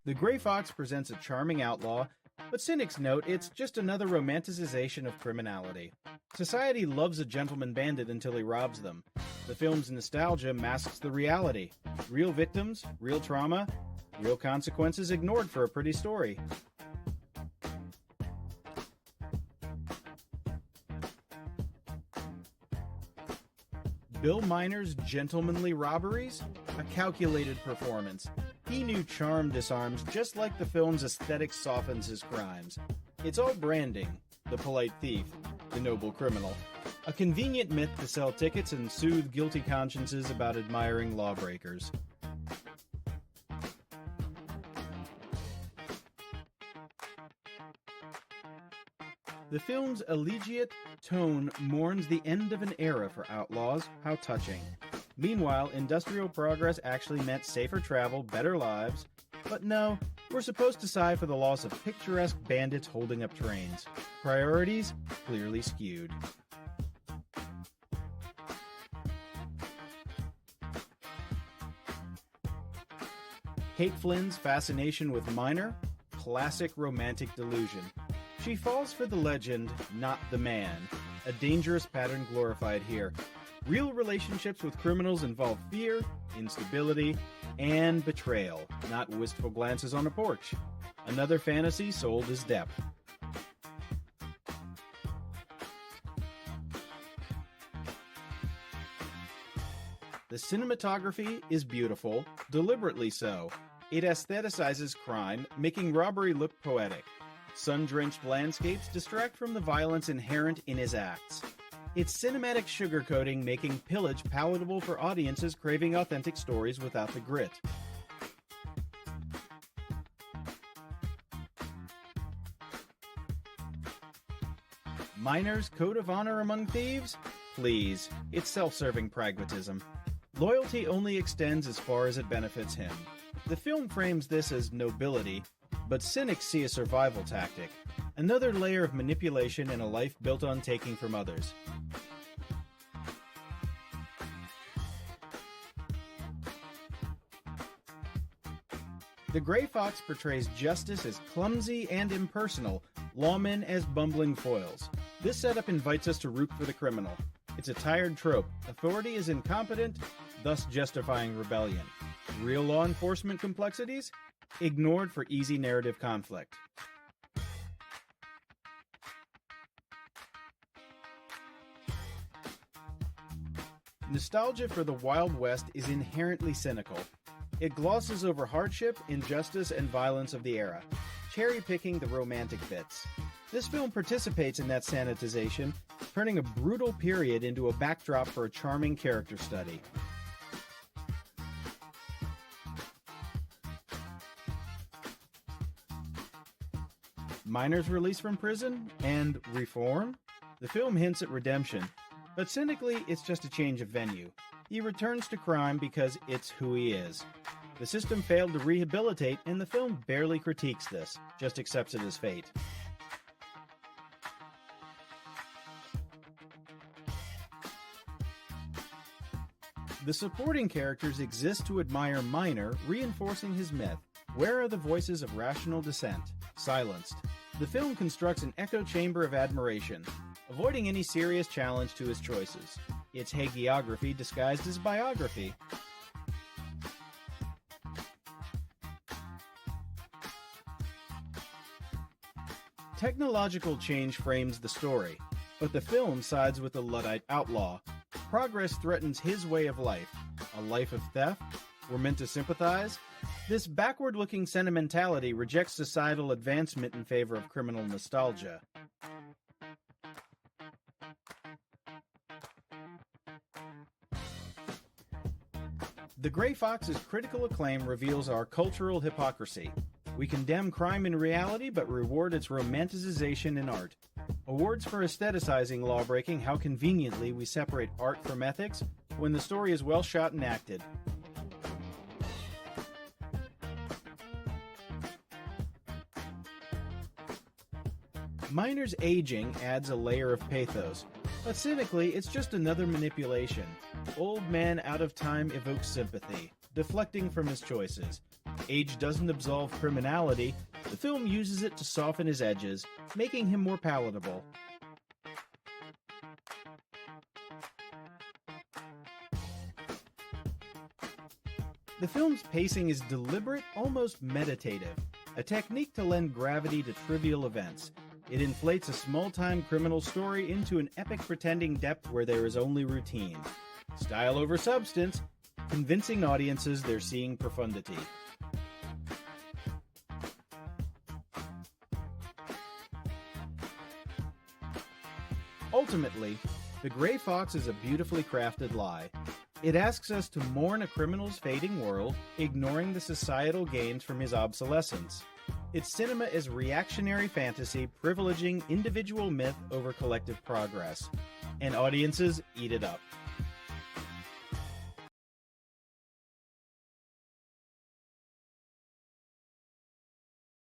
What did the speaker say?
The Gray Fox presents a charming outlaw, but cynics note it's just another romanticization of criminality. Society loves a gentleman bandit until he robs them. The film's nostalgia masks the reality. Real victims, real trauma, real consequences ignored for a pretty story. Bill Miner's gentlemanly robberies? A calculated performance. He knew charm disarms just like the film's aesthetic softens his crimes. It's all branding. The polite thief, the noble criminal. A convenient myth to sell tickets and soothe guilty consciences about admiring lawbreakers. The film's elegiac tone mourns the end of an era for outlaws. How touching. Meanwhile, industrial progress actually meant safer travel, better lives. But no, we're supposed to sigh for the loss of picturesque bandits holding up trains. Priorities clearly skewed. Kate Flynn's fascination with Miner? Classic romantic delusion. She falls for the legend, not the man. A dangerous pattern glorified here. Real relationships with criminals involve fear, instability, and betrayal, not wistful glances on a porch. Another fantasy sold as depth. The cinematography is beautiful, deliberately so. It aestheticizes crime, making robbery look poetic. Sun-drenched landscapes distract from the violence inherent in his acts. It's cinematic sugarcoating making pillage palatable for audiences craving authentic stories without the grit. Miner's code of honor among thieves? Please, it's self-serving pragmatism. Loyalty only extends as far as it benefits him. The film frames this as nobility, but cynics see a survival tactic, another layer of manipulation in a life built on taking from others. The Gray Fox portrays justice as clumsy and impersonal, lawmen as bumbling foils. This setup invites us to root for the criminal. It's a tired trope. Authority is incompetent, thus justifying rebellion. Real law enforcement complexities? Ignored for easy narrative conflict. Nostalgia for the Wild West is inherently cynical. It glosses over hardship, injustice, and violence of the era, cherry-picking the romantic bits. This film participates in that sanitization, turning a brutal period into a backdrop for a charming character study. Miner's release from prison and reform? The film hints at redemption, but cynically, it's just a change of venue. He returns to crime because it's who he is. The system failed to rehabilitate, and the film barely critiques this, just accepts it as fate. The supporting characters exist to admire Miner, reinforcing his myth. Where are the voices of rational dissent? Silenced. The film constructs an echo chamber of admiration, avoiding any serious challenge to his choices. It's hagiography disguised as biography. Technological change frames the story, but the film sides with the Luddite outlaw. Progress threatens his way of life. A life of theft? We're meant to sympathize? This backward-looking sentimentality rejects societal advancement in favor of criminal nostalgia. The Gray Fox's critical acclaim reveals our cultural hypocrisy. We condemn crime in reality but reward its romanticization in art. Awards for aestheticizing lawbreaking, how conveniently we separate art from ethics when the story is well shot and acted. Miner's aging adds a layer of pathos, but cynically, it's just another manipulation. Old man out of time evokes sympathy, deflecting from his choices. age doesn't absolve criminality, the film uses it to soften his edges, making him more palatable. The film's pacing is deliberate, almost meditative, a technique to lend gravity to trivial events. It inflates a small-time criminal story into an epic pretending depth where there is only routine. Style over substance, convincing audiences they're seeing profundity. Ultimately, The Gray Fox is a beautifully crafted lie. It asks us to mourn a criminal's fading world, ignoring the societal gains from his obsolescence. Its cinema is reactionary fantasy privileging individual myth over collective progress, and audiences eat it up.